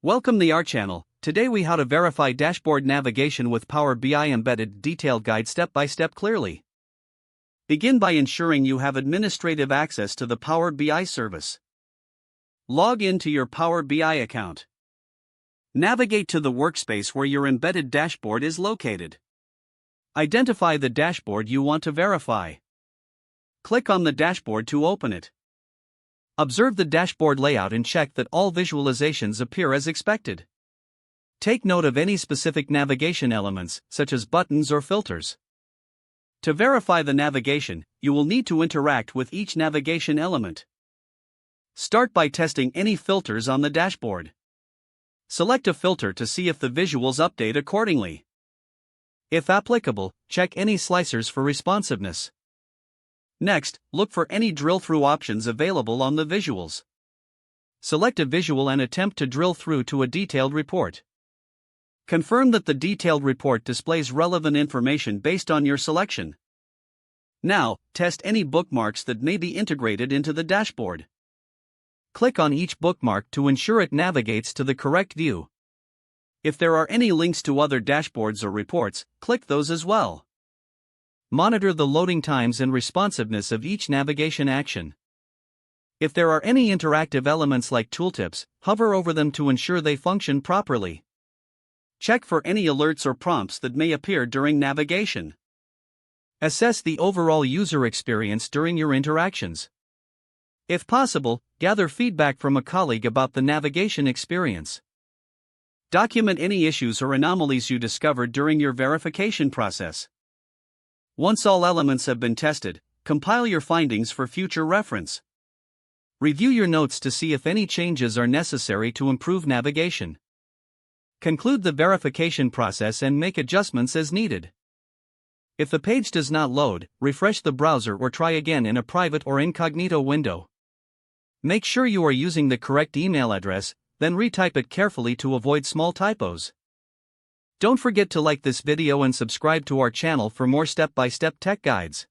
Welcome to our channel. Today we how to verify dashboard navigation with Power BI embedded detailed guide step by step clearly. Begin by ensuring you have administrative access to the Power BI service. Log in to your Power BI account. Navigate to the workspace where your embedded dashboard is located. Identify the dashboard you want to verify. Click on the dashboard to open it. Observe the dashboard layout and check that all visualizations appear as expected. Take note of any specific navigation elements, such as buttons or filters. To verify the navigation, you will need to interact with each navigation element. Start by testing any filters on the dashboard. Select a filter to see if the visuals update accordingly. If applicable, check any slicers for responsiveness. Next, look for any drill-through options available on the visuals. Select a visual and attempt to drill through to a detailed report. Confirm that the detailed report displays relevant information based on your selection. Now, test any bookmarks that may be integrated into the dashboard. Click on each bookmark to ensure it navigates to the correct view. If there are any links to other dashboards or reports, click those as well. Monitor the loading times and responsiveness of each navigation action. If there are any interactive elements like tooltips, hover over them to ensure they function properly. Check for any alerts or prompts that may appear during navigation. Assess the overall user experience during your interactions. If possible, gather feedback from a colleague about the navigation experience. Document any issues or anomalies you discovered during your verification process. Once all elements have been tested, compile your findings for future reference. Review your notes to see if any changes are necessary to improve navigation. Conclude the verification process and make adjustments as needed. If the page does not load, refresh the browser or try again in a private or incognito window. Make sure you are using the correct email address, then retype it carefully to avoid small typos. Don't forget to like this video and subscribe to our channel for more step-by-step tech guides.